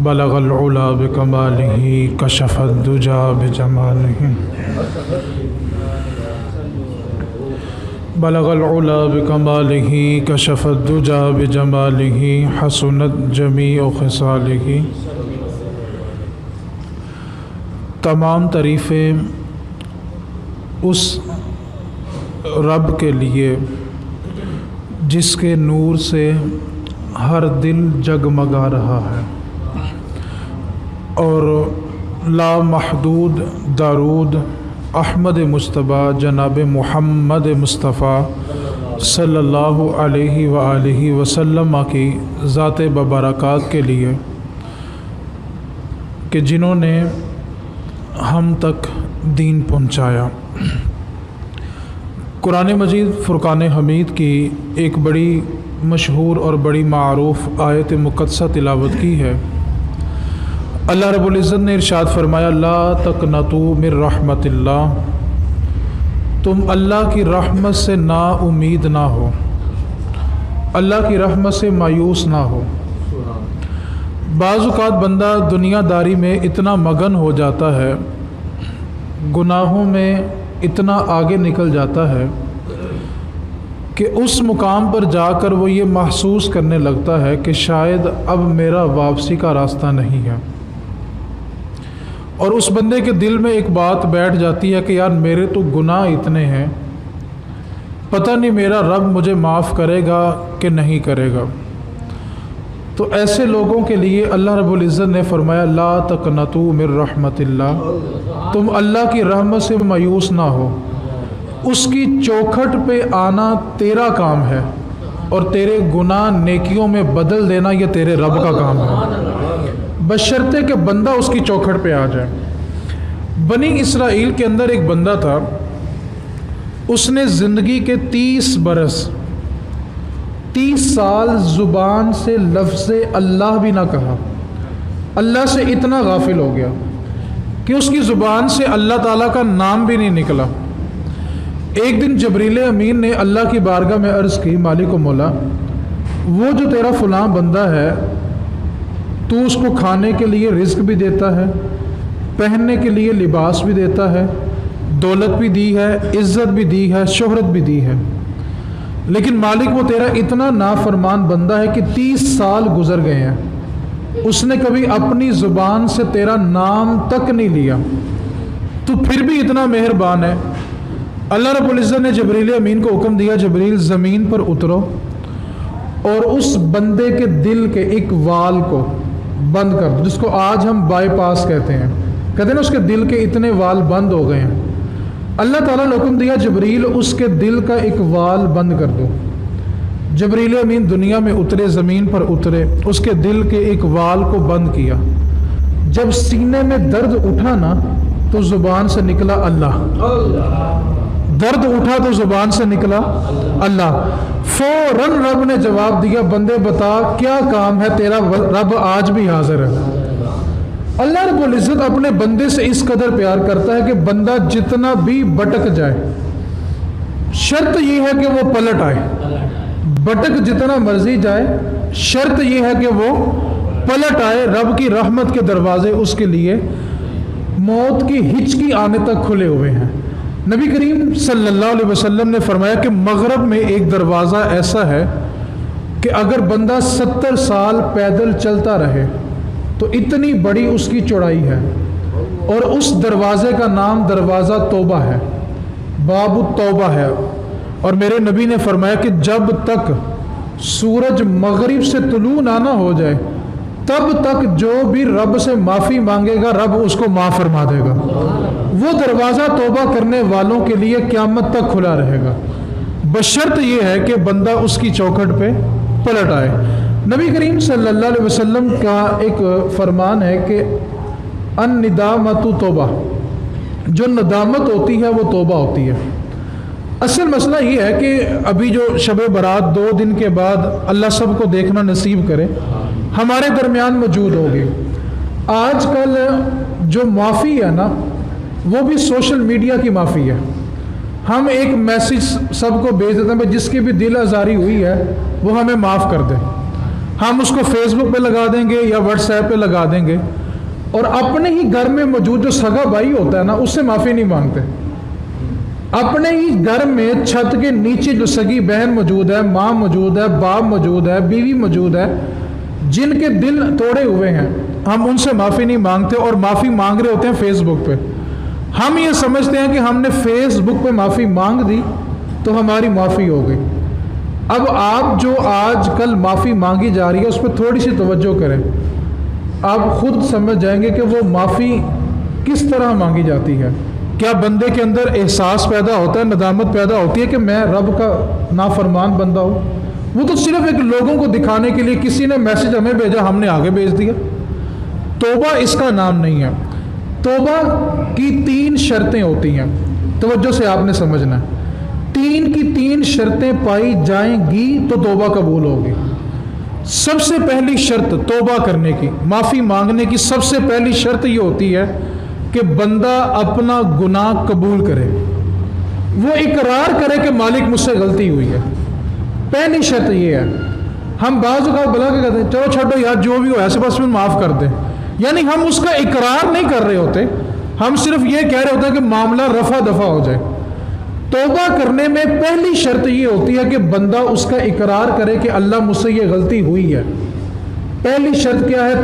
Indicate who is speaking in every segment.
Speaker 1: بلغ العلا بکمالہ کشف الدجا بجمالہ بلغ العلا بکمالہ کشف الدجا بجمالہ حسنت جمیع خصالہ۔ تمام تعریفیں اس رب کے لیے جس کے نور سے ہر دل جگمگا رہا ہے، اور لامحدود درود احمد مجتبیٰ جناب محمد مصطفیٰ صلی اللہ علیہ وآلہ وسلم کی ذات ببرکات کے لیے کہ جنہوں نے ہم تک دین پہنچایا۔ قرآن مجید فرقان حمید کی ایک بڑی مشہور اور بڑی معروف آیت مقدسہ تلاوت کی ہے۔ اللہ رب العزت نے ارشاد فرمایا، لا تقنطوا من رحمت اللہ، تم اللہ کی رحمت سے نا امید نہ ہو، اللہ کی رحمت سے مایوس نہ ہو۔ بعض اوقات بندہ دنیا داری میں اتنا مگن ہو جاتا ہے، گناہوں میں اتنا آگے نکل جاتا ہے کہ اس مقام پر جا کر وہ یہ محسوس کرنے لگتا ہے کہ شاید اب میرا واپسی کا راستہ نہیں ہے، اور اس بندے کے دل میں ایک بات بیٹھ جاتی ہے کہ یار میرے تو گناہ اتنے ہیں، پتہ نہیں میرا رب مجھے معاف کرے گا کہ نہیں کرے گا۔ تو ایسے لوگوں کے لیے اللہ رب العزت نے فرمایا، لا تقنطوا من رحمت اللہ، تم اللہ کی رحمت سے مایوس نہ ہو، اس کی چوکھٹ پہ آنا تیرا کام ہے، اور تیرے گناہ نیکیوں میں بدل دینا یہ تیرے رب کا کام ہے، بشرطے کہ بندہ اس کی چوکھٹ پہ آ جائے۔ بنی اسرائیل کے اندر ایک بندہ تھا، اس نے زندگی کے 30 سال زبان سے لفظ اللہ بھی نہ کہا، اللہ سے اتنا غافل ہو گیا کہ اس کی زبان سے اللہ تعالیٰ کا نام بھی نہیں نکلا۔ ایک دن جبریل امین نے اللہ کی بارگاہ میں عرض کی، مالک و مولا، وہ جو تیرا فلاں بندہ ہے، تو اس کو کھانے کے لیے رزق بھی دیتا ہے، پہننے کے لیے لباس بھی دیتا ہے، دولت بھی دی ہے، عزت بھی دی ہے، شہرت بھی دی ہے، لیکن مالک وہ تیرا اتنا نافرمان بندہ ہے کہ 30 سال گزر گئے ہیں، اس نے کبھی اپنی زبان سے تیرا نام تک نہیں لیا، تو پھر بھی اتنا مہربان ہے۔ اللہ رب العزت نے جبریل امین کو حکم دیا، جبریل زمین پر اترو اور اس بندے کے دل کے ایک وال کو بند کر دو، جس کو آج ہم بائی پاس کہتے ہیں نا، اس کے دل کے اتنے وال بند ہو گئے ہیں۔ اللہ تعالیٰ نے حکم دیا، جبریل اس کے دل کا ایک وال بند کر دو۔ جبریل امین دنیا میں اترے، زمین پر اترے، اس کے دل کے ایک وال کو بند کیا۔ جب سینے میں درد اٹھا نا تو زبان سے نکلا اللہ، درد اٹھا تو زبان سے نکلا اللہ۔ فوراً رب نے جواب دیا، بندے بتا کیا کام ہے تیرا، رب آج بھی حاضر ہے۔ اللہ رب العزت اپنے بندے سے اس قدر پیار کرتا ہے کہ بندہ جتنا بھی بھٹک جائے، شرط یہ ہے کہ وہ پلٹ آئے، بھٹک جتنا مرضی جائے، شرط یہ ہے کہ وہ پلٹ آئے۔ رب کی رحمت کے دروازے اس کے لیے موت کی ہچکی آنے تک کھلے ہوئے ہیں۔ نبی کریم صلی اللہ علیہ وسلم نے فرمایا کہ مغرب میں ایک دروازہ ایسا ہے کہ اگر بندہ 70 سال پیدل چلتا رہے تو اتنی بڑی اس کی چوڑائی ہے، اور اس دروازے کا نام دروازہ توبہ ہے، باب التوبہ ہے۔ اور میرے نبی نے فرمایا کہ جب تک سورج مغرب سے طلوع نہ ہو جائے تب تک جو بھی رب سے معافی مانگے گا رب اس کو معاف فرما دے گا۔ وہ دروازہ توبہ کرنے والوں کے لیے قیامت تک کھلا رہے گا، بشرط یہ ہے کہ بندہ اس کی چوکھٹ پہ پلٹ آئے۔ نبی کریم صلی اللہ علیہ وسلم کا ایک فرمان ہے کہ الندامت توبہ، جو ندامت ہوتی ہے وہ توبہ ہوتی ہے۔ اصل مسئلہ یہ ہے کہ ابھی جو شب برات 2 دن کے بعد اللہ سب کو دیکھنا نصیب کرے ہمارے درمیان موجود ہوگی۔ آج کل جو معافی ہے نا وہ بھی سوشل میڈیا کی معافی ہے۔ ہم ایک میسج سب کو بھیج دیتے ہیں، جس کی بھی دل آزاری ہوئی ہے وہ ہمیں معاف کر دے۔ ہم اس کو فیس بک پہ لگا دیں گے یا واٹس ایپ پہ لگا دیں گے، اور اپنے ہی گھر میں موجود جو سگا بھائی ہوتا ہے نا اس سے معافی نہیں مانگتے۔ اپنے ہی گھر میں چھت کے نیچے جو سگی بہن موجود ہے، ماں موجود ہے، باپ موجود ہے، بیوی موجود ہے، جن کے دل توڑے ہوئے ہیں، ہم ان سے معافی نہیں مانگتے اور معافی مانگ رہے ہوتے ہیں فیس بک پہ۔ ہم یہ سمجھتے ہیں کہ ہم نے فیس بک پہ معافی مانگ دی تو ہماری معافی ہو گئی۔ اب آپ جو آج کل معافی مانگی جا رہی ہے اس پہ تھوڑی سی توجہ کریں، آپ خود سمجھ جائیں گے کہ وہ معافی کس طرح مانگی جاتی ہے۔ کیا بندے کے اندر احساس پیدا ہوتا ہے، ندامت پیدا ہوتی ہے کہ میں رب کا نافرمان بندہ ہوں؟ وہ تو صرف ایک لوگوں کو دکھانے کے لیے کسی نے میسج ہمیں بھیجا، ہم نے آگے بھیج دیا۔ توبہ اس کا نام نہیں ہے۔ توبہ کی 3 شرطیں ہوتی ہیں، توجہ سے آپ نے سمجھنا ہے۔ 3 کی 3 شرطیں پائی جائیں گی تو توبہ قبول ہوگی۔ سب سے پہلی شرط توبہ کرنے کی، معافی مانگنے کی سب سے پہلی شرط یہ ہوتی ہے کہ بندہ اپنا گناہ قبول کرے، وہ اقرار کرے کہ مالک مجھ سے غلطی ہوئی ہے۔ پہلی شرط یہ ہے۔ ہم بعض اوقات بلا کے کہتے ہیں چلو چھوڑو یار جو بھی ہو ایسے بس میں معاف کر دیں، یعنی ہم اس کا اقرار نہیں کر رہے ہوتے، ہم صرف یہ کہہ رہے ہوتے ہیں کہ معاملہ رفع دفع ہو جائے۔ توبہ کرنے میں پہلی شرط یہ ہوتی ہے کہ بندہ اس کا اقرار کرے کہ اللہ مجھ سے یہ غلطی ہوئی ہے۔ پہلی شرط کیا ہے؟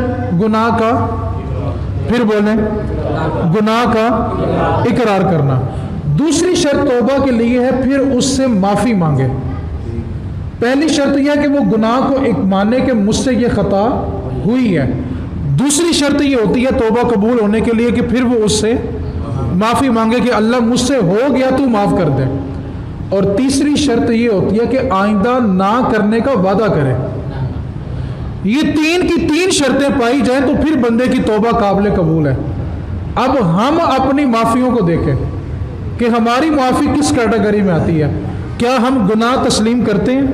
Speaker 1: گناہ کا، پھر بولیں، گناہ کا اقرار کرنا۔ دوسری شرط توبہ کے لیے ہے پھر اس سے معافی مانگے۔ پہلی شرط یہ ہے کہ وہ گناہ کو مانے کہ مجھ سے یہ خطا ہوئی ہے۔ دوسری شرط یہ ہوتی ہے توبہ قبول ہونے کے لیے کہ پھر وہ اس سے معافی مانگے کہ اللہ مجھ سے ہو گیا تو معاف کر دے۔ اور تیسری شرط یہ ہوتی ہے کہ آئندہ نہ کرنے کا وعدہ کرے۔ یہ 3 کی 3 شرطیں پائی جائیں تو پھر بندے کی توبہ قابل قبول ہے۔ اب ہم اپنی معافیوں کو دیکھیں کہ ہماری معافی کس کیٹیگری میں آتی ہے۔ کیا ہم گناہ تسلیم کرتے ہیں؟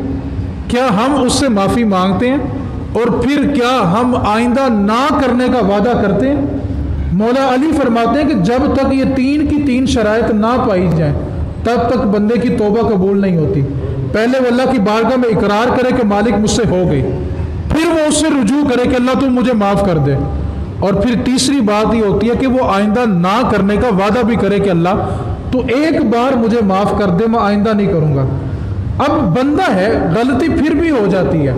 Speaker 1: کیا ہم اس سے معافی مانگتے ہیں؟ اور پھر کیا ہم آئندہ نہ کرنے کا وعدہ کرتے ہیں؟ مولا علی فرماتے ہیں کہ جب تک یہ 3 کی 3 شرائط نہ پائی جائیں تب تک بندے کی توبہ قبول نہیں ہوتی۔ پہلے وہ اللہ کی بارگاہ میں اقرار کرے کہ مالک مجھ سے ہو گئی، پھر وہ اس سے رجوع کرے کہ اللہ تو مجھے معاف کر دے، اور پھر تیسری بات یہ ہوتی ہے کہ وہ آئندہ نہ کرنے کا وعدہ بھی کرے کہ اللہ تو ایک بار مجھے معاف کر دے، میں آئندہ نہیں کروں گا۔ اب بندہ ہے، غلطی پھر بھی ہو جاتی ہے،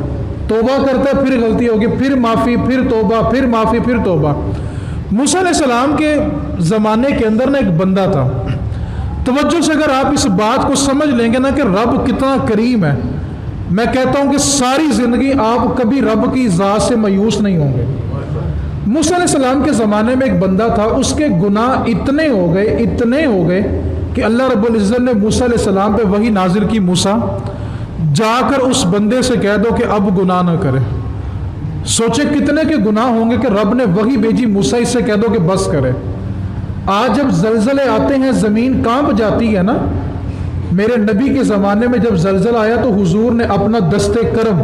Speaker 1: توبہ کرتا ہے پھر غلطی ہوگی، پھر معافی، پھر توبہ، پھر معافی، پھر توبہ۔ موسیٰ علیہ السلام کے زمانے کے اندر نا ایک بندہ تھا، توجہ سے اگر آپ اس بات کو سمجھ لیں گے نا کہ رب کتنا کریم ہے، میں کہتا ہوں کہ ساری زندگی آپ کبھی رب کی ذات سے مایوس نہیں ہوں گے۔ موسیٰ علیہ السلام کے زمانے میں ایک بندہ تھا، اس کے گناہ اتنے ہو گئے کہ اللہ رب العزت نے موسیٰ علیہ السلام پہ وحی نازل کی، موسیٰ جا کر اس بندے سے کہہ دو کہ اب گناہ نہ کرے۔ سوچے کتنے کے گناہ ہوں گے کہ رب نے وحی بھیجی، موسیٰ اس سے کہہ دو کہ بس کرے۔ آج جب زلزلے آتے ہیں زمین کانپ جاتی ہے نا، میرے نبی کے زمانے میں جب زلزلہ آیا تو حضور نے اپنا دستے کرم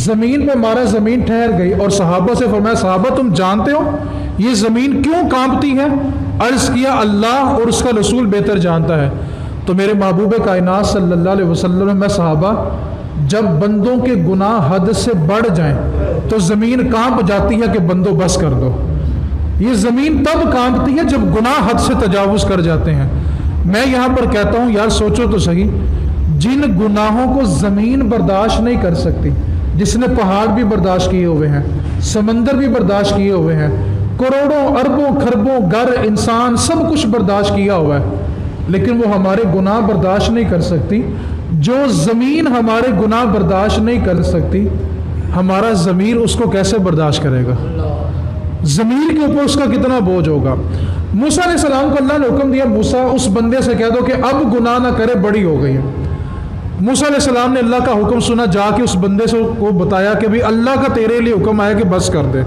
Speaker 1: زمین پہ مارا، زمین ٹھہر گئی، اور صحابہ سے فرمایا صحابہ تم جانتے ہو یہ زمین کیوں کانپتی ہے؟ عرض کیا اللہ اور اس کا رسول بہتر جانتا ہے۔ تو میرے محبوب کائنات صلی اللہ علیہ وسلم میں صحابہ جب بندوں کے گناہ حد سے بڑھ جائیں تو زمین کانپ جاتی ہے کہ بندوں بس کر دو۔ یہ زمین تب کانپتی ہے جب گناہ حد سے تجاوز کر جاتے ہیں۔ میں یہاں پر کہتا ہوں یار سوچو تو صحیح، جن گناہوں کو زمین برداشت نہیں کر سکتی، جس نے پہاڑ بھی برداشت کیے ہوئے ہیں، سمندر بھی برداشت کیے ہوئے ہیں، کروڑوں اربوں خربوں گھر انسان سب کچھ برداشت کیا ہوا ہے، لیکن وہ ہمارے گناہ برداشت نہیں کر سکتی۔ جو زمین ہمارے گناہ برداشت نہیں کر سکتی، ہمارا ضمیر اس کو کیسے برداشت کرے گا؟ ضمیر کے اوپر اس کا کتنا بوجھ ہوگا۔ موسیٰ علیہ السلام کو اللہ نے حکم دیا موسیٰ اس بندے سے کہہ دو کہ اب گناہ نہ کرے، بڑی ہو گئی ہے۔ موسیٰ علیہ السلام نے اللہ کا حکم سنا، جا کے اس بندے سے کو بتایا کہ بھی اللہ کا تیرے لیے حکم آیا کہ بس کر دے۔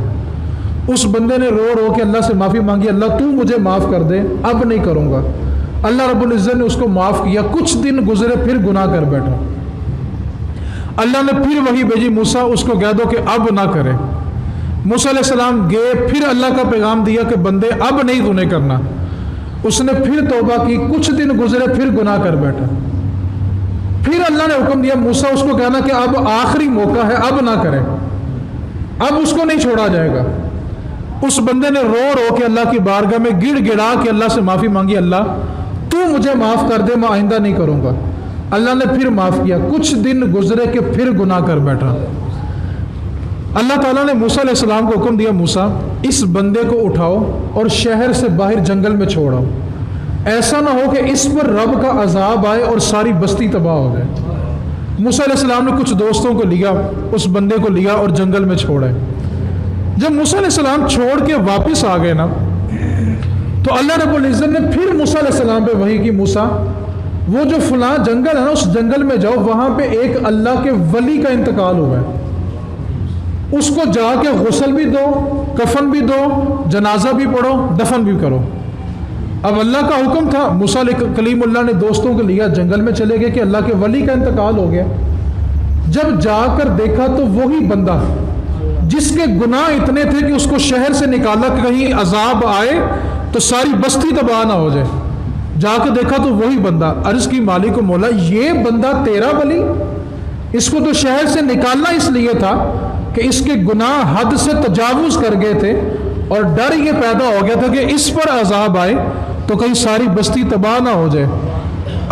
Speaker 1: اس بندے نے رو رو کے اللہ سے معافی مانگی، اللہ تو مجھے معاف کر دے، اب نہیں کروں گا۔ اللہ رب العزت نے اس کو معاف کیا، کچھ دن گزرے پھر گناہ کر بیٹھا۔ اللہ نے پھر وہی بھیجی موسیٰ اس کو کہہ دو کہ اب نہ کرے۔ موسیٰ علیہ السلام گئے، پھر اللہ کا پیغام دیا کہ بندے اب نہیں تو نہیں کرنا۔ اس نے پھر توبہ کی، کچھ دن گزرے پھر گناہ کر بیٹھا۔ پھر اللہ نے حکم دیا موسیٰ اس کو کہنا کہ اب آخری موقع ہے، اب نہ کرے۔ اب اس کو نہیں چھوڑا جائے گا۔ اس بندے نے رو رو کے اللہ کی بارگاہ میں گڑ گڑا کے اللہ سے معافی مانگی، اللہ تو مجھے معاف کر دے، میں آئندہ نہیں کروں گا۔ اللہ نے پھر معاف کیا۔ کچھ دن گزرے کہ پھر گناہ کر بیٹھا۔ اللہ تعالیٰ نے موسیٰ علیہ السلام کو حکم دیا، موسیٰ اس بندے کو اٹھاؤ اور شہر سے باہر جنگل میں چھوڑاؤ، ایسا نہ ہو کہ اس پر رب کا عذاب آئے اور ساری بستی تباہ ہو جائے۔ موسیٰ علیہ السلام نے کچھ دوستوں کو لیا، اس بندے کو لیا اور جنگل میں چھوڑے۔ جب موسیٰ علیہ السلام چھوڑ کے واپس آ گئے نا، تو اللہ رب العزت نے پھر موسیٰ علیہ السلام پہ وحی کی، موسیٰ وہ جو فلاں جنگل ہے نا، اس جنگل میں جاؤ، وہاں پہ ایک اللہ کے ولی کا انتقال ہوا ہے، اس کو جا کے غسل بھی دو، کفن بھی دو، جنازہ بھی پڑھو، دفن بھی کرو۔ اب اللہ کا حکم تھا، موسیٰ کلیم اللہ نے دوستوں کو لیا، جنگل میں چلے گئے کہ اللہ کے ولی کا انتقال ہو گیا۔ جب جا کر دیکھا تو وہی بندہ جس کے گناہ اتنے تھے کہ اس کو شہر سے نکالا کہ کہیں عذاب آئے تو ساری بستی تباہ نہ ہو جائے، جا کے دیکھا تو وہی بندہ۔ عرض کی مالک و مولا، یہ بندہ تیرا ولی؟ اس کو تو شہر سے نکالنا اس لیے تھا کہ اس کے گناہ حد سے تجاوز کر گئے تھے، اور ڈر یہ پیدا ہو گیا تھا کہ اس پر عذاب آئے تو کہیں ساری بستی تباہ نہ ہو جائے۔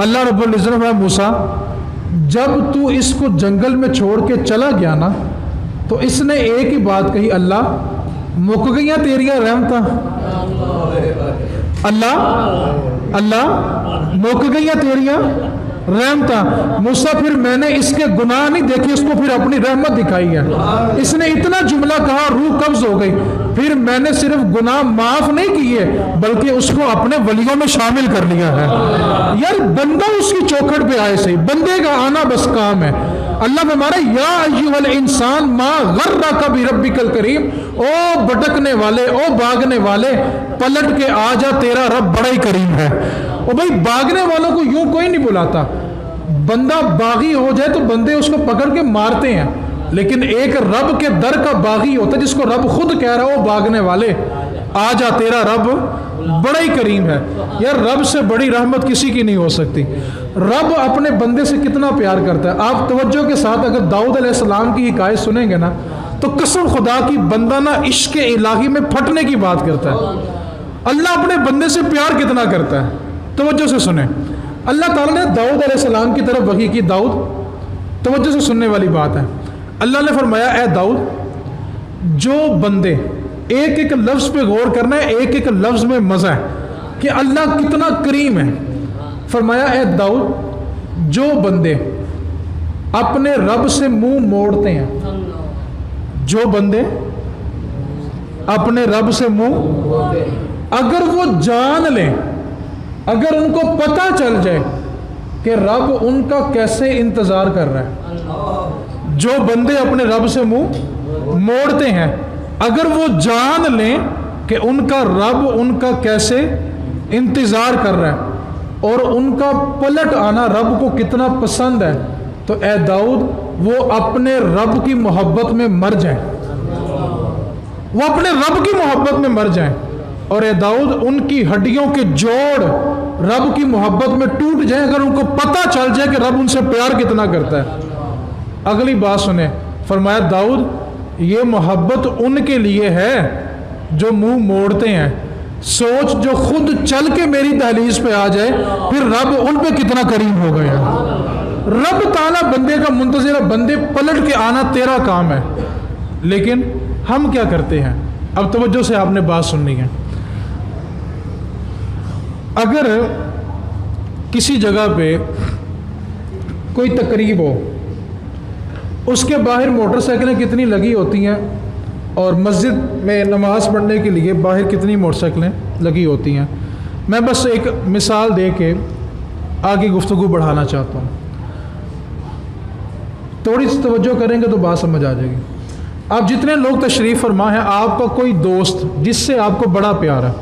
Speaker 1: اللہ رب العزت نے فرمایا، موسیٰ جب تو اس کو جنگل میں چھوڑ کے چلا گیا نا، تو اس نے ایک ہی بات کہی، اللہ مک گئیاں تیریاں رحمتاں، اللہ مک گئیاں تیریاں رحمتاں۔ موسیٰ پھر میں نے اس کے گناہ نہیں دیکھے، اس کو پھر اپنی رحمت دکھائی ہے۔ اس نے اتنا جملہ کہا، روح قبض ہو گئی۔ پھر میں نے صرف گناہ معاف نہیں کیے بلکہ اس کو اپنے ولیوں میں شامل کر لیا ہے۔ یار بندہ اس کی چوکھٹ پہ آئے صحیح، بندے کا آنا بس کام ہے۔ اللہ ہمارا یا ایھا الانسان ما غرک بربک الکریم، او بھٹکنے والے، او بھاگنے والے، پلٹ کے آ جا، تیرا رب بڑا ہی کریم ہے۔ اور بھائی بھاگنے والوں کو یوں کوئی نہیں بلاتا، بندہ باغی ہو جائے تو بندے اس کو پکڑ کے مارتے ہیں، لیکن ایک رب کے در کا باغی ہوتا ہے جس کو رب خود کہہ رہا ہے، وہ بھاگنے والے آ جا، تیرا رب بڑا ہی کریم ہے۔ یار رب سے بڑی رحمت کسی کی نہیں ہو سکتی۔ رب اپنے بندے سے کتنا پیار کرتا ہے۔ آپ توجہ کے ساتھ اگر داؤد علیہ السلام کی حکایت سنیں گے نا، تو قسم خدا کی بندہ نا عشق الہی میں پھٹنے کی بات کرتا ہے۔ اللہ اپنے بندے سے پیار کتنا کرتا ہے، توجہ سے سنیں۔ اللہ تعالیٰ نے داؤد علیہ السلام کی طرف وحی کی، داؤد توجہ سے سننے والی بات ہے۔ اللہ نے فرمایا، اے داؤد، جو بندے ایک ایک لفظ پہ غور کرنا ہے، ایک ایک لفظ میں مزہ ہے کہ اللہ کتنا کریم ہے۔ فرمایا، اے داؤد، جو بندے اپنے رب سے منہ موڑتے ہیں، جو بندے اپنے رب سے منہ، اگر وہ جان لیں، اگر ان کو پتہ چل جائے کہ رب ان کا کیسے انتظار کر رہا ہے، جو بندے اپنے رب سے منہ موڑتے ہیں، اگر وہ جان لیں کہ ان کا رب ان کا کیسے انتظار کر رہا ہے اور ان کا پلٹ آنا رب کو کتنا پسند ہے، تو اے داؤد وہ اپنے رب کی محبت میں مر جائیں، وہ اپنے رب کی محبت میں مر جائیں، اور اے داؤد ان کی ہڈیوں کے جوڑ رب کی محبت میں ٹوٹ جائیں اگر ان کو پتہ چل جائے کہ رب ان سے پیار کتنا کرتا ہے۔ اگلی بات سنیں، فرمایا، داؤد یہ محبت ان کے لیے ہے جو منہ موڑتے ہیں، سوچ جو خود چل کے میری دہلیز پہ آ جائے پھر رب ان پہ کتنا کریم ہو گیا۔ رب تعالیٰ بندے کا منتظر ہے، بندے پلٹ کے آنا تیرا کام ہے، لیکن ہم کیا کرتے ہیں؟ اب توجہ سے آپ نے بات سننی ہے۔ اگر کسی جگہ پہ کوئی تقریب ہو، اس کے باہر موٹر سائیکلیں کتنی لگی ہوتی ہیں، اور مسجد میں نماز پڑھنے کے لیے باہر کتنی موٹر سائیکلیں لگی ہوتی ہیں۔ میں بس ایک مثال دے کے آگے گفتگو بڑھانا چاہتا ہوں، تھوڑی سی توجہ کریں گے تو بات سمجھ آ جائے گی۔ آپ جتنے لوگ تشریف فرما ہیں، آپ کا کوئی دوست جس سے آپ کو بڑا پیار ہے،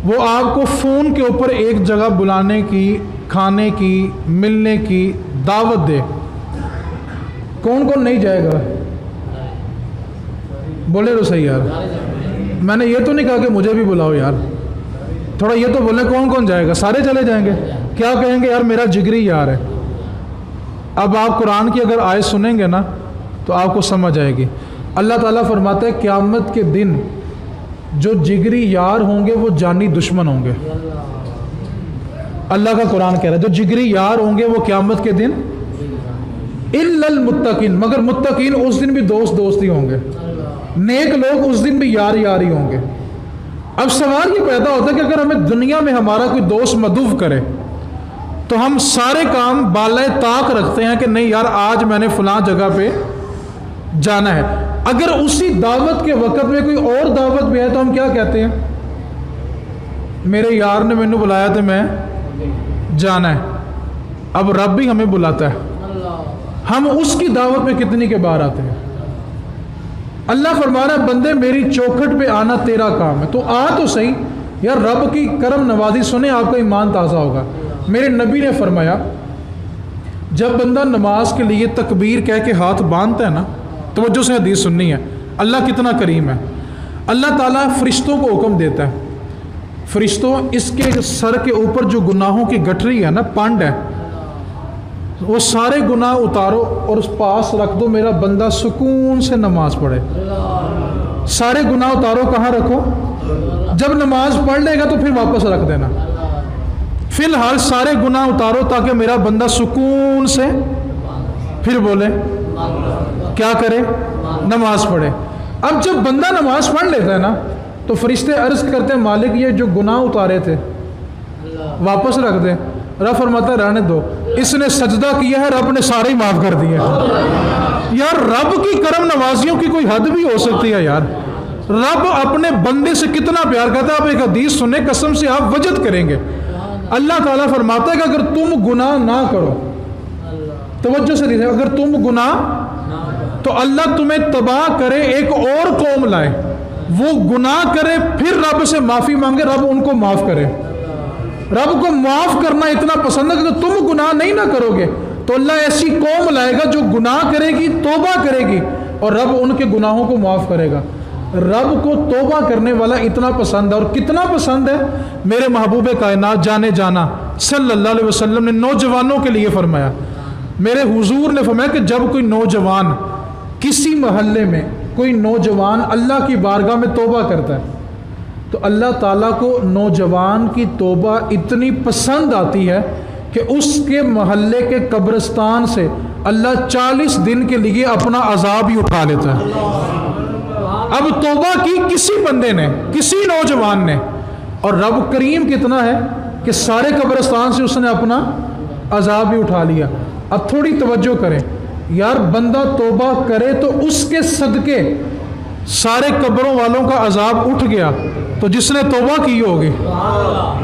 Speaker 1: وہ آپ کو فون کے اوپر ایک جگہ بلانے کی، کھانے کی، ملنے کی دعوت دے، کون کون نہیں جائے گا؟ بولے تو صحیح یار، میں نے یہ تو نہیں کہا کہ مجھے بھی بلاؤ یار، تھوڑا یہ تو بولے کون کون جائے گا؟ سارے چلے جائیں گے؟ کیا کہیں گے؟ یار میرا جگری یار ہے۔ اب آپ قرآن کی اگر آیت سنیں گے نا تو آپ کو سمجھ آئے گی۔ اللہ تعالیٰ فرماتا ہے قیامت کے دن جو جگری یار ہوں گے وہ جانی دشمن ہوں گے. اللہ کا قرآن کہہ رہا ہے جو جگری یار ہوں گے وہ قیامت کے دن الا المتقین، مگر متقین اس دن بھی دوست دوستی ہوں گے، نیک لوگ اس دن بھی یار یاری ہوں گے. اب سوال یہ پیدا ہوتا ہے کہ اگر ہمیں دنیا میں ہمارا کوئی دوست مدعو کرے تو ہم سارے کام بالائے طاق رکھتے ہیں کہ نہیں یار آج میں نے فلاں جگہ پہ جانا ہے. اگر اسی دعوت کے وقت میں کوئی اور دعوت بھی ہے تو ہم کیا کہتے ہیں؟ میرے یار نے مینوں بلایا تو میں جانا ہے. اب رب بھی ہمیں بلاتا ہے، ہم اس کی دعوت میں کتنی کے باہر آتے ہیں؟ اللہ فرما رہا ہے بندے میری چوکھٹ پہ آنا تیرا کام ہے، تو آ تو صحیح یار. رب کی کرم نوازی سنیں آپ کا ایمان تازہ ہوگا. میرے نبی نے فرمایا جب بندہ نماز کے لیے تکبیر کہہ کے ہاتھ باندھتا ہے نا، توجہ سے حدیث سننی ہے، اللہ کتنا کریم ہے. اللہ تعالیٰ فرشتوں کو حکم دیتا ہے، فرشتوں اس کے سر کے اوپر جو گناہوں کی گٹھری ہے نا، پانڈ ہے، وہ سارے گناہ اتارو اور اس پاس رکھ دو، میرا بندہ سکون سے نماز پڑھے. سارے گناہ اتارو، کہاں رکھو؟ جب نماز پڑھ لے گا تو پھر واپس رکھ دینا. فی الحال سارے گناہ اتارو تاکہ میرا بندہ سکون سے پھر بولے کیا کرے؟ نماز پڑھے. اب جب بندہ نماز پڑھ لیتا ہے نا تو فرشتے عرض کرتے ہیں مالک یہ جو گناہ اتارے تھے واپس رکھ دیں. رب فرماتا ہے رہنے دو، اس نے سجدہ کیا ہے، رب نے سارے ہی معاف کر دیے. یار رب کی کرم نوازیوں کی کوئی حد بھی ہو سکتی ہے یار. رب اپنے بندے سے کتنا پیار کرتا ہے. آپ ایک حدیث سنیں قسم سے آپ وجد کریں گے. اللہ تعالیٰ فرماتا ہے کہ اگر تم گناہ نہ کرو، توجہ سے دیکھیں، اگر تم گناہ تو اللہ تمہیں تباہ کرے ایک اور قوم لائے، وہ گناہ کرے پھر رب سے معافی مانگے، رب ان کو معاف کرے. رب کو معاف کرنا اتنا پسند ہے کہ تم گناہ نہیں نہ کرو گے تو اللہ ایسی قوم لائے گا جو گناہ کرے گی، توبہ کرے گی، اور رب ان کے گناہوں کو معاف کرے گا. رب کو توبہ کرنے والا اتنا پسند ہے. اور کتنا پسند ہے؟ میرے محبوب کائنات جانے جانا صلی اللہ علیہ وسلم نے نوجوانوں کے لیے فرمایا، میرے حضور نے فرمایا کہ جب کوئی نوجوان کسی محلے میں کوئی نوجوان اللہ کی بارگاہ میں توبہ کرتا ہے تو اللہ تعالیٰ کو نوجوان کی توبہ اتنی پسند آتی ہے کہ اس کے محلے کے قبرستان سے اللہ 40 دن کے لیے اپنا عذاب ہی اٹھا لیتا ہے. اب توبہ کی کسی بندے نے، کسی نوجوان نے، اور رب کریم کتنا ہے کہ سارے قبرستان سے اس نے اپنا عذاب ہی اٹھا لیا. اب تھوڑی توجہ کریں یار، بندہ توبہ کرے تو اس کے صدقے سارے قبروں والوں کا عذاب اٹھ گیا تو جس نے توبہ کی ہوگی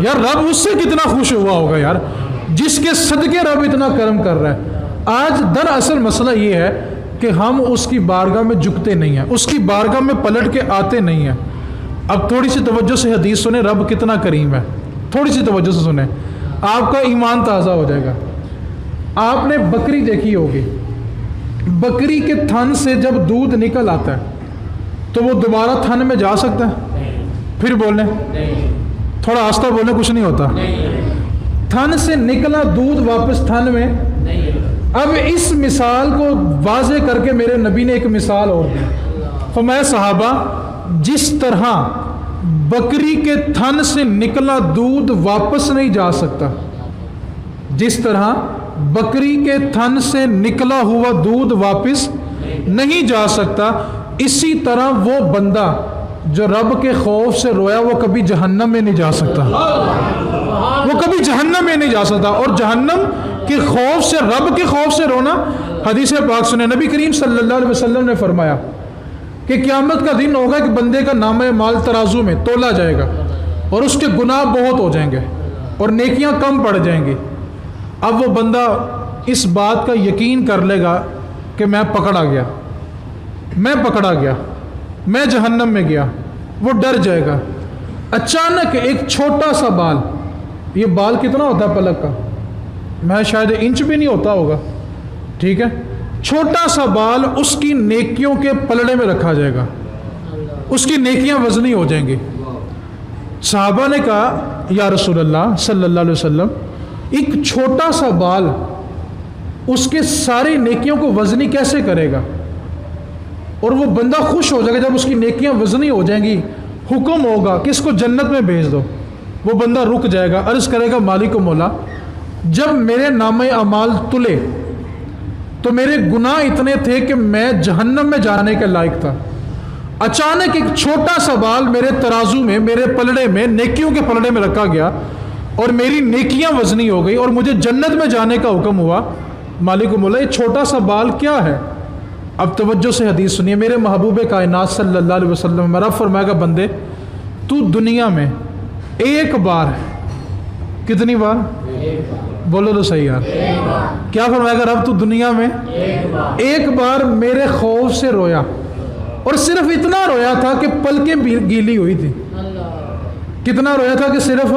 Speaker 1: یار رب اس سے کتنا خوش ہوا ہوگا یار، جس کے صدقے رب اتنا کرم کر رہا ہے. آج دراصل مسئلہ یہ ہے کہ ہم اس کی بارگاہ میں جھکتے نہیں ہیں، اس کی بارگاہ میں پلٹ کے آتے نہیں ہیں. اب تھوڑی سی توجہ سے حدیث سنیں، رب کتنا کریم ہے. تھوڑی سی توجہ سے سنیں، آپ کا ایمان تازہ ہو جائے گا. آپ نے بکری دیکھی ہوگی، بکری کے تھن سے جب دودھ نکل آتا ہے تو وہ دوبارہ تھن میں جا سکتا ہے؟ پھر بولیں، تھوڑا آہستہ بولیں، کچھ نہیں ہوتا. تھن سے نکلا دودھ واپس تھن میں. اب اس مثال کو واضح کر کے میرے نبی نے ایک مثال اور دی. فرمایا صحابہ جس طرح بکری کے تھن سے نکلا دودھ واپس نہیں جا سکتا، جس طرح بکری کے تھن سے نکلا ہوا دودھ واپس نہیں جا سکتا، اسی طرح وہ بندہ جو رب کے خوف سے رویا وہ کبھی جہنم میں نہیں جا سکتا، وہ کبھی جہنم میں نہیں جا سکتا. اور جہنم کے خوف سے، رب کے خوف سے رونا، حدیث پاک سنے، نبی کریم صلی اللہ علیہ وسلم نے فرمایا کہ قیامت کا دن ہوگا کہ بندے کا نامہ مال ترازو میں تولا جائے گا اور اس کے گناہ بہت ہو جائیں گے اور نیکیاں کم پڑ جائیں گی. اب وہ بندہ اس بات کا یقین کر لے گا کہ میں پکڑا گیا، میں پکڑا گیا، میں جہنم میں گیا. وہ ڈر جائے گا. اچانک ایک چھوٹا سا بال، یہ بال کتنا ہوتا ہے پلک کا؟ میں شاید انچ بھی نہیں ہوتا ہوگا، ٹھیک ہے، چھوٹا سا بال اس کی نیکیوں کے پلڑے میں رکھا جائے گا، اس کی نیکیاں وزنی ہو جائیں گی. صحابہ نے کہا یا رسول اللہ صلی اللہ علیہ وسلم، ایک چھوٹا سا بال اس کے ساری نیکیوں کو وزنی کیسے کرے گا؟ اور وہ بندہ خوش ہو جائے گا جب اس کی نیکیاں وزنی ہو جائیں گی، حکم ہوگا کہ اس کو جنت میں بھیج دو، وہ بندہ رک جائے گا، عرض کرے گا مالک و مولا جب میرے نامہ اعمال تلے تو میرے گناہ اتنے تھے کہ میں جہنم میں جانے کے لائق تھا، اچانک ایک چھوٹا سا بال میرے ترازو میں، میرے پلڑے میں، نیکیوں کے پلڑے میں رکھا گیا اور میری نیکیاں وزنی ہو گئی اور مجھے جنت میں جانے کا حکم ہوا۔ مالک و مولا یہ چھوٹا سا بال کیا ہے؟ اب توجہ سے حدیث سنیے، میرے محبوب کائنات صلی اللہ علیہ وسلم میرا فرمائے گا بندے تو دنیا میں ایک بار، کتنی بار؟ بولو تو صحیح یار، کیا فرمائے گا رب؟ تو دنیا میں ایک بار میرے خوف سے رویا، اور صرف اتنا رویا تھا کہ پلکیں گیلی ہوئی تھی۔ کتنا رویا تھا کہ صرف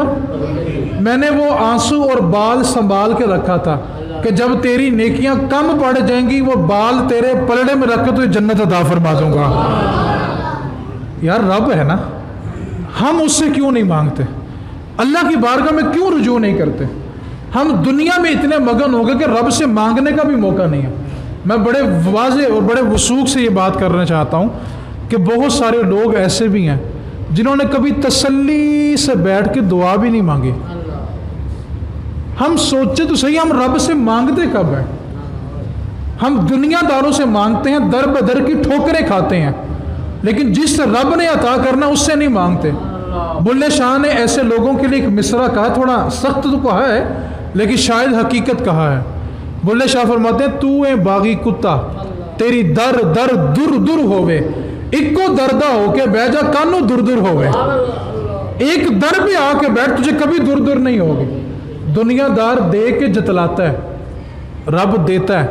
Speaker 1: میں نے وہ آنسو اور بال سنبھال کے رکھا تھا کہ جب تیری نیکیاں کم پڑ جائیں گی وہ بال تیرے پلڑے میں رکھ کے تجھے جنت عطا فرما دوں گا۔ یار رب ہے نا، ہم اس سے کیوں نہیں مانگتے؟ اللہ کی بارگاہ میں کیوں رجوع نہیں کرتے؟ ہم دنیا میں اتنے مگن ہو گئے کہ رب سے مانگنے کا بھی موقع نہیں ہے۔ میں بڑے واضح اور بڑے وثوق سے یہ بات کرنا چاہتا ہوں کہ بہت سارے لوگ ایسے بھی ہیں جنہوں نے کبھی تسلی سے بیٹھ کے دعا بھی نہیں مانگی۔ ہم سوچے تو صحیح، ہم رب سے مانگتے کب ہیں؟ ہم دنیا داروں سے مانگتے ہیں، در بدر کی ٹھوکریں کھاتے ہیں، لیکن جس سے رب نے عطا کرنا اس سے نہیں مانگتے۔ بلے شاہ نے ایسے لوگوں کے لیے ایک مصرع کہا، تھوڑا سخت تو کہا ہے لیکن شاید حقیقت کہا ہے۔ بلے شاہ فرماتے ہیں تو اے باغی کتا تیری در در در در ہوئے، اکو دردہ ہو کے بیٹھ جا کانو در در ہوئے۔ ایک در پہ آ کے بیٹھ، تجھے کبھی در در نہیں ہوگی۔ دنیا دار دے کے جتلاتا ہے، رب دیتا ہے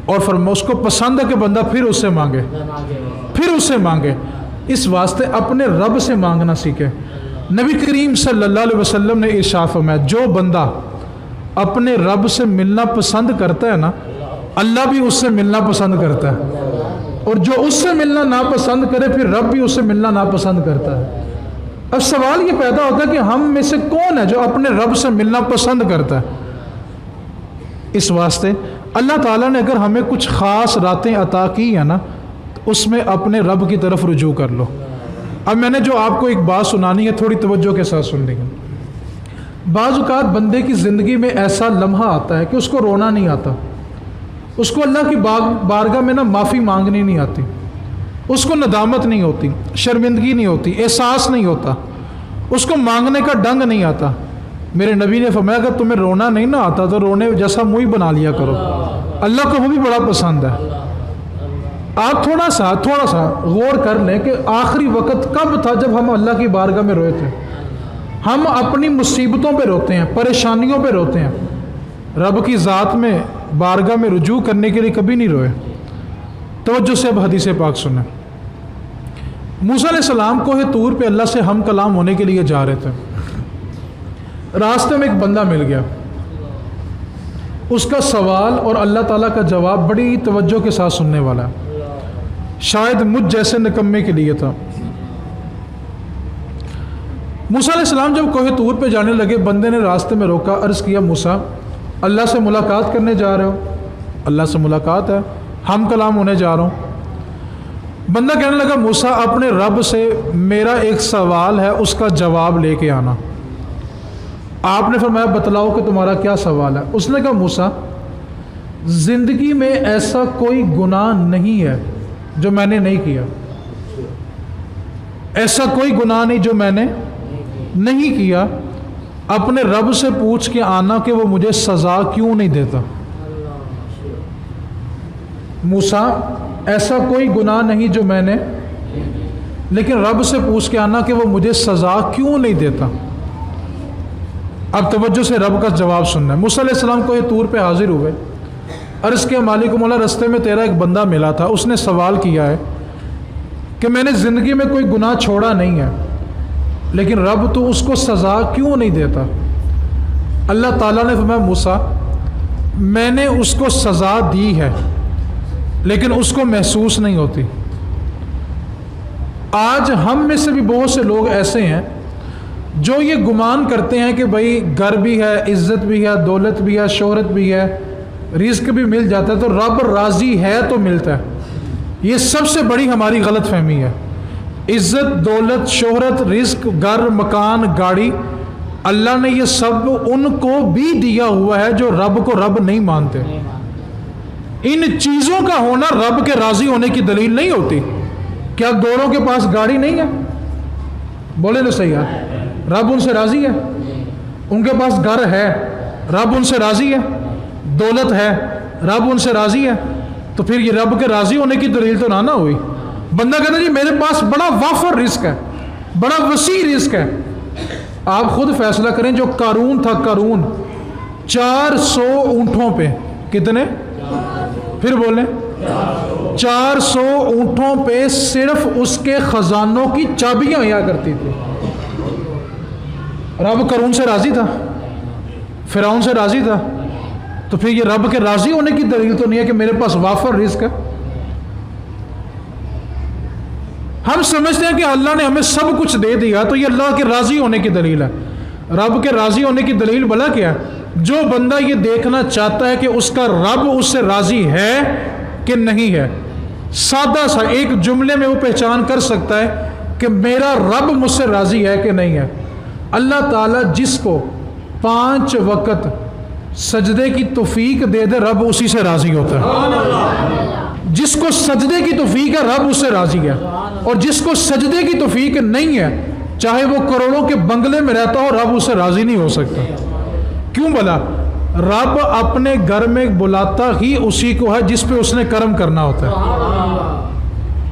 Speaker 1: اور اس کو پسند ہے کہ بندہ پھر اس سے مانگے، پھر اس سے مانگے۔ اس واسطے اپنے رب سے مانگنا سیکھے۔ نبی کریم صلی اللہ علیہ وسلم نے ارشاد فرمایا جو بندہ اپنے رب سے ملنا پسند کرتا ہے نا، اللہ بھی اس سے ملنا پسند کرتا ہے، اور جو اس سے ملنا ناپسند کرے پھر رب بھی اس سے ملنا ناپسند کرتا ہے۔ اب سوال یہ پیدا ہوتا ہے کہ ہم میں سے کون ہے جو اپنے رب سے ملنا پسند کرتا ہے؟ اس واسطے اللہ تعالیٰ نے اگر ہمیں کچھ خاص راتیں عطا کی ہیں نا، تو اس میں اپنے رب کی طرف رجوع کر لو۔ اب میں نے جو آپ کو ایک بات سنانی ہے، تھوڑی توجہ کے ساتھ سن لیں گے۔ بعض اوقات بندے کی زندگی میں ایسا لمحہ آتا ہے کہ اس کو رونا نہیں آتا، اس کو اللہ کی بارگاہ میں نا معافی مانگنی نہیں آتی، اس کو ندامت نہیں ہوتی، شرمندگی نہیں ہوتی، احساس نہیں ہوتا، اس کو مانگنے کا ڈنگ نہیں آتا۔ میرے نبی نے فرمایا اگر تمہیں رونا نہیں نہ آتا تو رونے جیسا منہ بنا لیا کرو، اللہ کو وہ بھی بڑا پسند ہے۔ آپ تھوڑا سا غور کر لیں کہ آخری وقت کب تھا جب ہم اللہ کی بارگاہ میں روئے تھے؟ ہم اپنی مصیبتوں پہ روتے ہیں، پریشانیوں پہ روتے ہیں، رب کی ذات میں بارگاہ میں رجوع کرنے کے لیے کبھی نہیں روئے۔ توجہ سے اب حدیث پاک سنیں۔ موسیٰ علیہ السلام کوہ طور پہ اللہ سے ہم کلام ہونے کے لیے جا رہے تھے، راستے میں ایک بندہ مل گیا، اس کا سوال اور اللہ تعالیٰ کا جواب بڑی توجہ کے ساتھ سننے والا ہے، شاید مجھ جیسے نکمے کے لیے تھا۔ موسیٰ علیہ السلام جب کوہ طور پہ جانے لگے، بندے نے راستے میں روکا، عرض کیا موسیٰ اللہ سے ملاقات کرنے جا رہے ہو؟ اللہ سے ملاقات ہے، ہم کلام ہونے جا رہا ہوں۔ بندہ کہنے لگا موسیٰ اپنے رب سے میرا ایک سوال ہے، اس کا جواب لے کے آنا۔ آپ نے فرمایا بتلاؤ کہ تمہارا کیا سوال ہے؟ اس نے کہا موسیٰ زندگی میں ایسا کوئی گناہ نہیں ہے جو میں نے نہیں کیا، ایسا کوئی گناہ نہیں جو میں نے نہیں کیا، اپنے رب سے پوچھ کے آنا کہ وہ مجھے سزا کیوں نہیں دیتا۔ موسیٰ ایسا کوئی گناہ نہیں جو میں نے، لیکن رب سے پوچھ کے آنا کہ وہ مجھے سزا کیوں نہیں دیتا۔ اب توجہ سے رب کا جواب سننا ہے۔ موسیٰ علیہ السلام کوہ طور پہ حاضر ہوئے، عرض کیا مالک مولا رستے میں تیرا ایک بندہ ملا تھا، اس نے سوال کیا ہے کہ میں نے زندگی میں کوئی گناہ چھوڑا نہیں ہے، لیکن رب تو اس کو سزا کیوں نہیں دیتا؟ اللہ تعالیٰ نے فرمایا موسیٰ میں نے اس کو سزا دی ہے لیکن اس کو محسوس نہیں ہوتی۔ آج ہم میں سے بھی بہت سے لوگ ایسے ہیں جو یہ گمان کرتے ہیں کہ بھائی گھر بھی ہے، عزت بھی ہے، دولت بھی ہے، شہرت بھی ہے، رزق بھی مل جاتا ہے تو رب راضی ہے تو ملتا ہے، یہ سب سے بڑی ہماری غلط فہمی ہے۔ عزت، دولت، شہرت، رزق، گھر، مکان، گاڑی، اللہ نے یہ سب ان کو بھی دیا ہوا ہے جو رب کو رب نہیں مانتے۔ ان چیزوں کا ہونا رب کے راضی ہونے کی دلیل نہیں ہوتی۔ کیا گوروں کے پاس گاڑی نہیں ہے؟ بولے نا صحیح ہے، رب ان سے راضی ہے۔ ان کے پاس گھر ہے، رب ان سے راضی ہے۔ دولت ہے، رب ان سے راضی ہے۔ تو پھر یہ رب کے راضی ہونے کی دلیل تو نہ ہوئی۔ بندہ کہتا جی میرے پاس بڑا وافر رزق ہے، بڑا وسیع رزق ہے۔ آپ خود فیصلہ کریں، جو قارون تھا، قارون 400 اونٹوں پہ، کتنے؟ پھر بولیں، 400 اونٹوں پہ صرف اس کے خزانوں کی چابیاں آیا کرتی تھی۔ رب قارون سے راضی تھا، فرعون سے راضی تھا، تو پھر یہ رب کے راضی ہونے کی دلیل تو نہیں ہے کہ میرے پاس وافر رزق ہے۔ ہم سمجھتے ہیں کہ اللہ نے ہمیں سب کچھ دے دیا تو یہ اللہ کے راضی ہونے کی دلیل ہے۔ رب کے راضی ہونے کی دلیل بلا کیا ہے؟ جو بندہ یہ دیکھنا چاہتا ہے کہ اس کا رب اس سے راضی ہے کہ نہیں ہے، سادہ سا ایک جملے میں وہ پہچان کر سکتا ہے کہ میرا رب مجھ سے راضی ہے کہ نہیں ہے۔ اللہ تعالیٰ جس کو 5 وقت سجدے کی توفیق دے دے، رب اسی سے راضی ہوتا ہے۔ جس کو سجدے کی توفیق ہے، رب اس سے راضی ہے، اور جس کو سجدے کی توفیق نہیں ہے، چاہے وہ کروڑوں کے بنگلے میں رہتا ہو، رب اس سے راضی نہیں ہو سکتا۔ کیوں بلا؟ رب اپنے گھر میں بلاتا ہی اسی کو ہے جس پہ اس نے کرم کرنا ہوتا ہے۔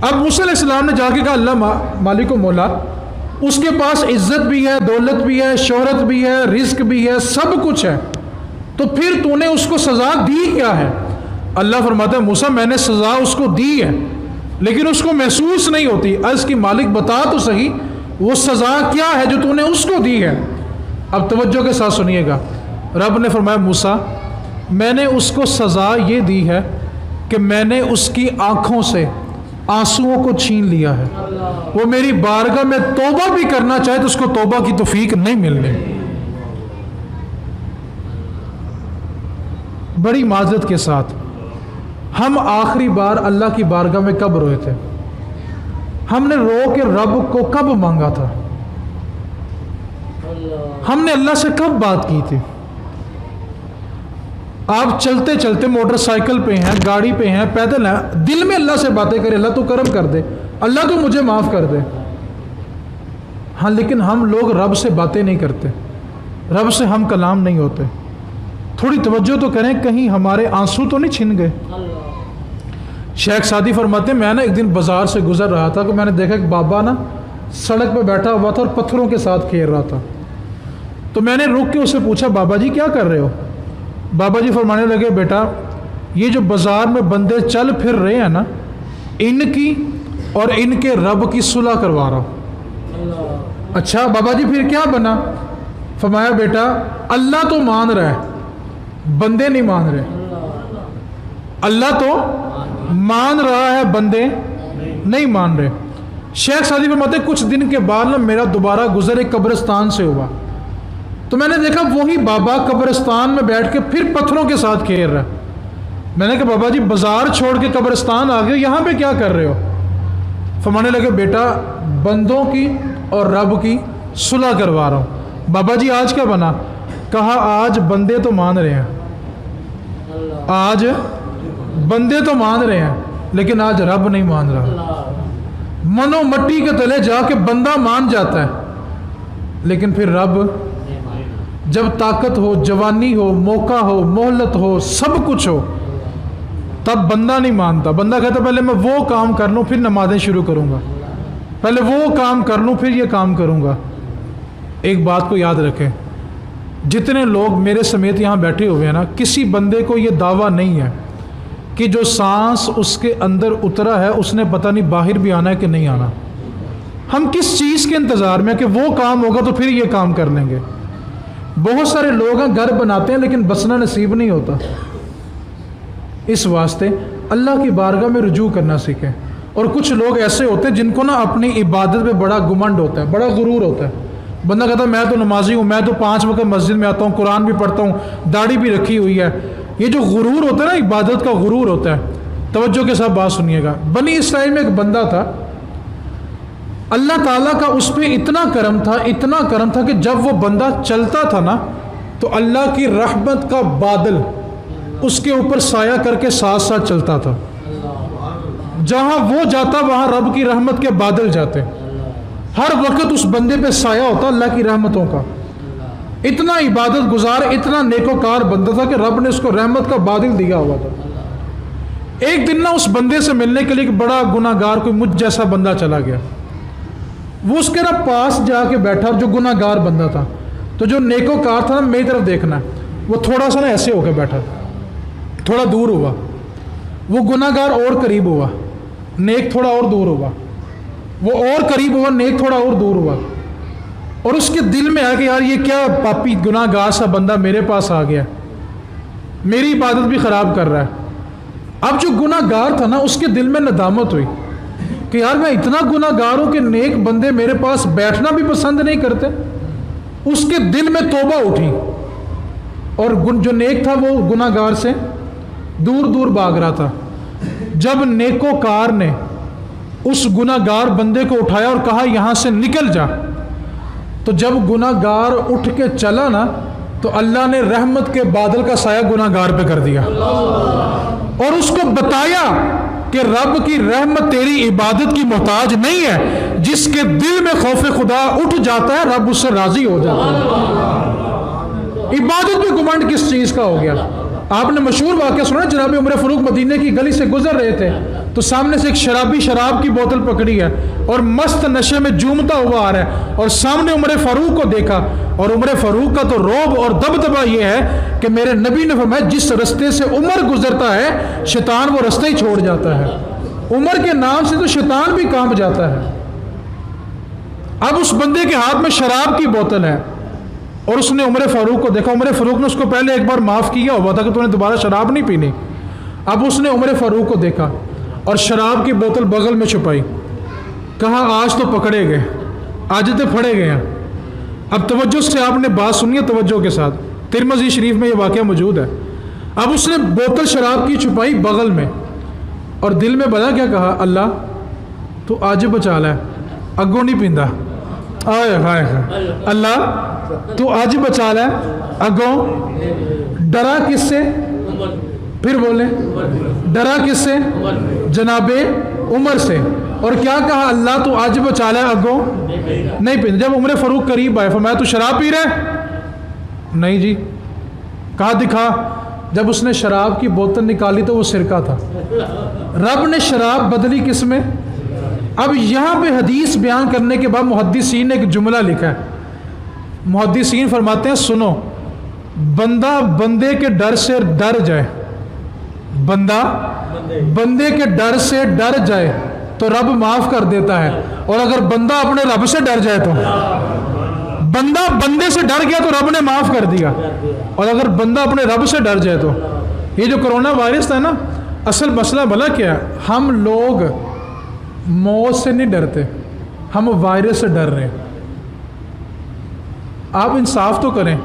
Speaker 1: اب موسیٰ علیہ السلام نے جا کے کہا اللہ مالک و مولا، اس کے پاس عزت بھی ہے، دولت بھی ہے، شہرت بھی ہے، رزق بھی ہے، سب کچھ ہے، تو پھر تو نے اس کو سزا دی کیا ہے؟ اللہ فرماتا ہے موسیٰ میں نے سزا اس کو دی ہے لیکن اس کو محسوس نہیں ہوتی۔ عرض کی مالک بتا تو صحیح وہ سزا کیا ہے جو تو نے اس کو دی ہے؟ اب توجہ کے ساتھ سنیے گا، رب نے فرمایا موسیٰ میں نے اس کو سزا یہ دی ہے کہ میں نے اس کی آنکھوں سے آنسوؤں کو چھین لیا ہے۔ وہ میری بارگاہ میں توبہ بھی کرنا چاہے تو اس کو توبہ کی توفیق نہیں ملنے۔ بڑی معذرت کے ساتھ، ہم آخری بار اللہ کی بارگاہ میں کب روئے تھے؟ ہم نے رو کے رب کو کب مانگا تھا؟ ہم نے اللہ سے کب بات کی تھی؟ آپ چلتے چلتے موٹر سائیکل پہ ہیں، گاڑی پہ ہیں، پیدل ہیں، دل میں اللہ سے باتیں کریں اللہ تو کرم کر دے، اللہ تو مجھے معاف کر دے۔ ہاں لیکن ہم لوگ رب سے باتیں نہیں کرتے، رب سے ہم کلام نہیں ہوتے۔ تھوڑی توجہ تو کریں، کہیں ہمارے آنسو تو نہیں چھن گئے۔ شیخ سعدی فرماتے ہیں میں نا ایک دن بازار سے گزر رہا تھا کہ میں نے دیکھا کہ بابا نا سڑک پہ بیٹھا ہوا تھا اور پتھروں کے ساتھ کھیل رہا تھا، تو میں نے رک کے اسے پوچھا بابا جی کیا کر رہے ہو؟ بابا جی فرمانے لگے بیٹا یہ جو بازار میں بندے چل پھر رہے ہیں نا، ان کی اور ان کے رب کی صلح کروا رہا ہوں۔ اچھا بابا جی پھر کیا بنا؟ فرمایا بیٹا اللہ تو مان رہا ہے، بندے نہیں مان رہے۔ اللہ تو مان رہا ہے، بندے نہیں مان رہے۔ شیخ سعدی فرماتے کچھ دن کے بعد نا میرا دوبارہ گزر ایک قبرستان سے ہوا، تو میں نے دیکھا وہی بابا قبرستان میں بیٹھ کے پھر پتھروں کے ساتھ کھیل رہا۔ میں نے کہا بابا جی بازار چھوڑ کے قبرستان آ گئے، یہاں پہ کیا کر رہے ہو؟ فرمانے لگے بیٹا بندوں کی اور رب کی صلح کروا رہا ہوں۔ بابا جی آج کیا بنا؟ کہا آج بندے تو مان رہے ہیں، آج بندے تو مان رہے ہیں لیکن آج رب نہیں مان رہا۔ منو مٹی کے تلے جا کے بندہ مان جاتا ہے لیکن پھر رب جب طاقت ہو، جوانی ہو، موقع ہو، مہلت ہو، سب کچھ ہو، تب بندہ نہیں مانتا۔ بندہ کہتا پہلے میں وہ کام کر لوں پھر نمازیں شروع کروں گا، پہلے وہ کام کر لوں پھر یہ کام کروں گا۔ ایک بات کو یاد رکھیں، جتنے لوگ میرے سمیت یہاں بیٹھے ہوئے ہیں نا، کسی بندے کو یہ دعویٰ نہیں ہے کہ جو سانس اس کے اندر اترا ہے اس نے پتہ نہیں باہر بھی آنا ہے کہ نہیں آنا۔ ہم کس چیز کے انتظار میں کہ وہ کام ہوگا تو پھر یہ کام کر لیں گے؟ بہت سارے لوگ ہیں گھر بناتے ہیں لیکن بسنا نصیب نہیں ہوتا۔ اس واسطے اللہ کی بارگاہ میں رجوع کرنا سیکھیں۔ اور کچھ لوگ ایسے ہوتے ہیں جن کو نا اپنی عبادت پہ بڑا گمنڈ ہوتا ہے، بڑا غرور ہوتا ہے۔ بندہ کہتا ہے میں تو نمازی ہوں، میں تو 5 وقت مسجد میں آتا ہوں، قرآن بھی پڑھتا ہوں، داڑھی بھی رکھی ہوئی ہے۔ یہ جو غرور ہوتا ہے نا، عبادت کا غرور ہوتا ہے، توجہ کے ساتھ بات سنیے گا. بنی اسرائیل میں ایک بندہ تھا, اللہ تعالیٰ کا اس پہ اتنا کرم تھا کہ جب وہ بندہ چلتا تھا نا تو اللہ کی رحمت کا بادل اس کے اوپر سایہ کر کے ساتھ ساتھ چلتا تھا. جہاں وہ جاتا وہاں رب کی رحمت کے بادل جاتے. ہر وقت اس بندے پہ سایہ ہوتا اللہ کی رحمتوں کا. اتنا عبادت گزار, اتنا نیکوکار بندہ تھا کہ رب نے اس کو رحمت کا بادل دیا ہوا تھا. ایک دن نا اس بندے سے ملنے کے لیے ایک بڑا گناہ گار کوئی مجھ جیسا بندہ چلا گیا. وہ اس کے نا پاس جا کے بیٹھا, جو گناہ گار بندہ تھا. تو جو نیکوکار تھا نا میری طرف دیکھنا, وہ تھوڑا سا نا ایسے ہو کے بیٹھا, تھوڑا دور ہوا. وہ گناہ گار اور قریب ہوا, نیک تھوڑا اور دور ہوا. وہ اور قریب ہوا, نیک تھوڑا اور دور ہوا. اور اس کے دل میں آیا کہ یار یہ کیا پاپی گناہ گار سا بندہ میرے پاس آ گیا, میری عبادت بھی خراب کر رہا ہے. اب جو گناہ گار تھا نا اس کے دل میں ندامت ہوئی کہ یار میں اتنا گناہ گار ہوں کہ نیک بندے میرے پاس بیٹھنا بھی پسند نہیں کرتے. اس کے دل میں توبہ اٹھی اور جو نیک تھا وہ گناہ گار سے دور دور بھاگ رہا تھا. جب نیکوکار نے اس گناہ گار بندے کو اٹھایا اور کہا یہاں سے نکل جا, تو جب گناہ گار اٹھ کے چلا نا تو اللہ نے رحمت کے بادل کا سایہ گناہ گار پہ کر دیا اور اس کو بتایا کہ رب کی رحمت تیری عبادت کی محتاج نہیں ہے. جس کے دل میں خوف خدا اٹھ جاتا ہے رب اس سے راضی ہو جاتا ہے. عبادت میں گمنڈ کس چیز کا ہو گیا؟ آپ نے مشہور واقعہ سنا, جناب عمر فاروق مدینے کی گلی سے گزر رہے تھے تو سامنے سے ایک شرابی شراب کی بوتل پکڑی ہے اور مست نشے میں جومتا ہوا آ رہا ہے, اور سامنے عمر فاروق کو دیکھا. اور عمر فاروق کا تو روب اور دبدبا یہ ہے کہ میرے نبی نے فرمایا جس رستے سے عمر گزرتا ہے شیطان وہ رستہ ہی چھوڑ جاتا ہے. عمر کے نام سے تو شیطان بھی کانپ جاتا ہے. اب اس بندے کے ہاتھ میں شراب کی بوتل ہے اور اس نے عمر فاروق کو دیکھا. عمر فاروق نے اس کو پہلے ایک بار معاف کیا ہوا تھا کہ تو نے دوبارہ شراب نہیں پینی. اب اس نے عمر فاروق کو دیکھا اور شراب کی بوتل بغل میں چھپائی, کہا آج تو پکڑے گئے, آج تو پھڑے گئے ہیں. اب توجہ سے آپ نے بات سنی ہے توجہ کے ساتھ, ترمذی شریف میں یہ واقعہ موجود ہے. اب اس نے بوتل شراب کی چھپائی بغل میں اور دل میں بتا کیا کہا, اللہ تو آج بچا لے, اگوں نہیں پیندا. آئے ہائے ہائے, اللہ تو آج بچا لے اگوں. ڈرا کس سے؟ پھر بولے ڈرا کس سے؟ جناب عمر سے. اور کیا کہا, اللہ تو آج بچا لے اگوں نہیں پیندا. جب عمر فاروق قریب آئے فرمایا تو شراب پی رہے؟ نہیں جی. کہا دکھا. جب اس نے شراب کی بوتل نکالی تو وہ سرکہ تھا. رب نے شراب بدلی کس میں؟ اب یہاں پہ حدیث بیان کرنے کے بعد محدثین نے ایک جملہ لکھا ہے. محدثین فرماتے ہیں سنو, بندہ بندے کے ڈر سے ڈر جائے, بندہ بندے کے ڈر سے ڈر جائے تو رب معاف کر دیتا ہے. اور اگر بندہ اپنے رب سے ڈر جائے تو بندہ بندے سے ڈر گیا تو رب نے معاف کر دیا. اور اگر بندہ اپنے رب سے ڈر جائے تو یہ جو کرونا وائرس تھا نا, اصل مسئلہ بھلا کیا ہے, ہم لوگ موت سے نہیں ڈرتے, ہم وائرس سے ڈر رہے ہیں. آپ انصاف تو کریں,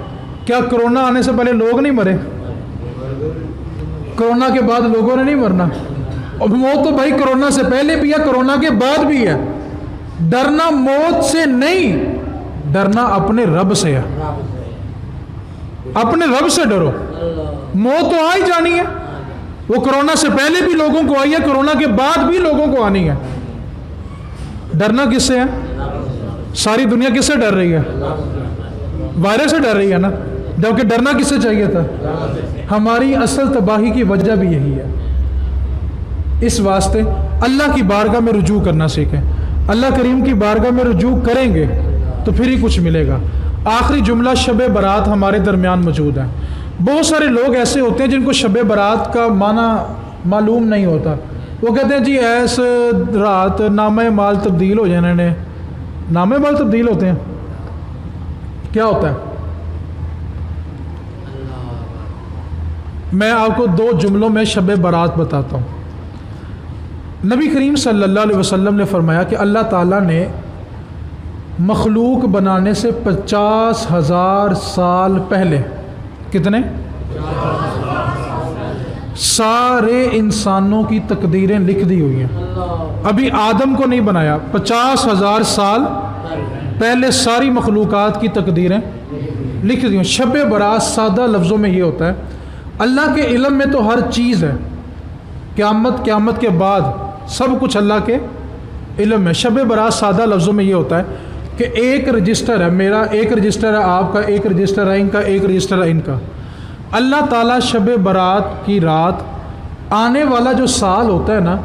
Speaker 1: کیا کرونا آنے سے پہلے لوگ نہیں مرے؟ کرونا کے بعد لوگوں نے نہیں مرنا؟ اور موت تو بھائی کرونا سے پہلے بھی ہے, کرونا کے بعد بھی ہے. ڈرنا موت سے نہیں, ڈرنا اپنے رب سے ہے. اپنے رب سے ڈرو. موت تو آ ہی جانی ہے, وہ کرونا سے پہلے بھی لوگوں کو آئی ہے, کرونا کے بعد بھی لوگوں کو آنی ہے. ڈرنا کس سے ہے؟ ساری دنیا کس سے ڈر رہی ہے؟ وائرس سے ڈر رہی ہے نا, جبکہ ڈرنا کس سے چاہیے تھا؟ ہماری اصل تباہی کی وجہ بھی یہی ہے. اس واسطے اللہ کی بارگاہ میں رجوع کرنا سیکھیں. اللہ کریم کی بارگاہ میں رجوع کریں گے تو پھر ہی کچھ ملے گا. آخری جملہ شب برات ہمارے درمیان موجود ہے. بہت سارے لوگ ایسے ہوتے ہیں جن کو شب برات کا معنی معلوم نہیں ہوتا. وہ کہتے ہیں جی ایس رات نامہ مال تبدیل ہو جانے نے. نامہ مال تبدیل ہوتے ہیں, کیا ہوتا ہے؟ میں آپ کو 2 جملوں میں شب برات بتاتا ہوں. نبی کریم صلی اللہ علیہ وسلم نے فرمایا کہ اللہ تعالیٰ نے مخلوق بنانے سے 50,000 سال پہلے, کتنے سارے انسانوں کی تقدیریں لکھ دی ہوئی ہیں. ابھی آدم کو نہیں بنایا، 50,000 سال پہلے ساری مخلوقات کی تقدیریں لکھ دی ہیں. شب برات سادہ لفظوں میں یہ ہوتا ہے، اللہ کے علم میں تو ہر چیز ہے، قیامت کے بعد سب کچھ اللہ کے علم ہے. شب برات سادہ لفظوں میں یہ ہوتا ہے کہ ایک رجسٹر ہے میرا، ایک رجسٹر ہے آپ کا، ایک رجسٹر ہے ان کا، ایک رجسٹر ہے ان کا. اللہ تعالیٰ شب برات کی رات آنے والا جو سال ہوتا ہے نا،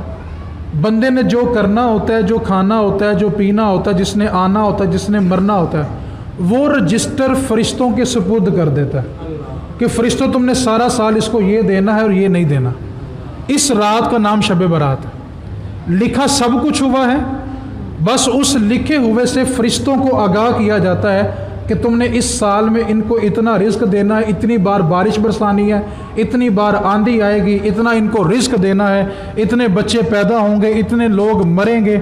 Speaker 1: بندے نے جو کرنا ہوتا ہے، جو کھانا ہوتا ہے، جو پینا ہوتا ہے، جس نے آنا ہوتا ہے، جس نے مرنا ہوتا ہے، وہ رجسٹر فرشتوں کے سپرد کر دیتا ہے کہ فرشتوں تم نے سارا سال اس کو یہ دینا ہے اور یہ نہیں دینا. اس رات کا نام شب برات ہے. لکھا سب کچھ ہوا ہے، بس اس لکھے ہوئے سے فرشتوں کو آگاہ کیا جاتا ہے کہ تم نے اس سال میں ان کو اتنا رزق دینا ہے، اتنی بار بارش برسانی ہے، اتنی بار آندھی آئے گی، اتنا ان کو رزق دینا ہے، اتنے بچے پیدا ہوں گے، اتنے لوگ مریں گے.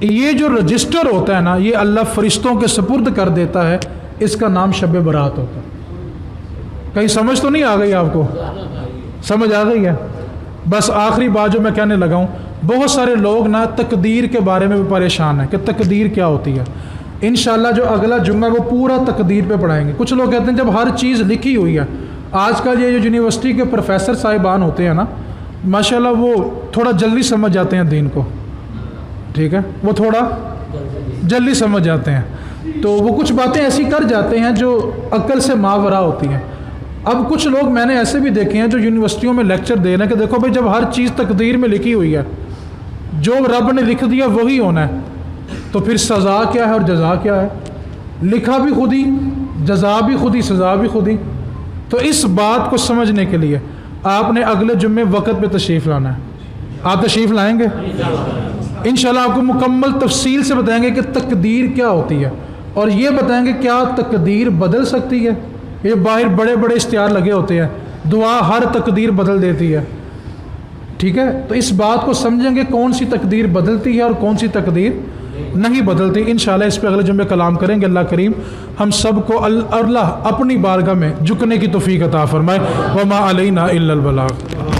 Speaker 1: یہ جو رجسٹر ہوتا ہے نا، یہ اللہ فرشتوں کے سپرد کر دیتا ہے. اس کا نام شب برات ہوتا ہے. کہیں سمجھ تو نہیں آ گئی آپ کو؟ سمجھ آ گئی ہے؟ بس آخری بات جو میں کہنے لگا ہوں، بہت سارے لوگ نا تقدیر کے بارے میں بھی پریشان ہیں کہ تقدیر کیا ہوتی ہے. انشاءاللہ جو اگلا جمعہ وہ پورا تقدیر پہ پڑھائیں گے. کچھ لوگ کہتے ہیں جب ہر چیز لکھی ہوئی ہے، آج کل یہ جو یونیورسٹی کے پروفیسر صاحبان ہوتے ہیں نا، ماشاءاللہ وہ تھوڑا جلدی سمجھ جاتے ہیں دین کو، ٹھیک ہے، وہ تھوڑا جلدی سمجھ جاتے ہیں، تو وہ کچھ باتیں ایسی کر جاتے ہیں جو عقل سے ماورا ہوتی ہیں. اب کچھ لوگ میں نے ایسے بھی دیکھے ہیں جو یونیورسٹیوں میں لیکچر دے رہے ہیں کہ دیکھو بھائی جب ہر چیز تقدیر میں لکھی ہوئی ہے، جو رب نے لکھ دیا وہی ہونا ہے، تو پھر سزا کیا ہے اور جزا کیا ہے؟ لکھا بھی خود ہی، جزا بھی خود ہی، سزا بھی خود ہی. تو اس بات کو سمجھنے کے لیے آپ نے اگلے جمعے وقت پہ تشریف لانا ہے. آپ تشریف لائیں گے؟ انشاءاللہ آپ کو مکمل تفصیل سے بتائیں گے کہ تقدیر کیا ہوتی ہے، اور یہ بتائیں گے کیا تقدیر بدل سکتی ہے. یہ باہر بڑے بڑے اشتہار لگے ہوتے ہیں، دعا ہر تقدیر بدل دیتی ہے، ٹھیک ہے. تو اس بات کو سمجھیں گے کون سی تقدیر بدلتی ہے اور کون سی تقدیر نہیں بدلتی. انشاءاللہ اس پہ اگلے جمعے کلام کریں گے. اللہ کریم ہم سب کو اللہ اپنی بارگاہ میں جھکنے کی توفیق عطا فرمائے. وما علینا الا البلاغ.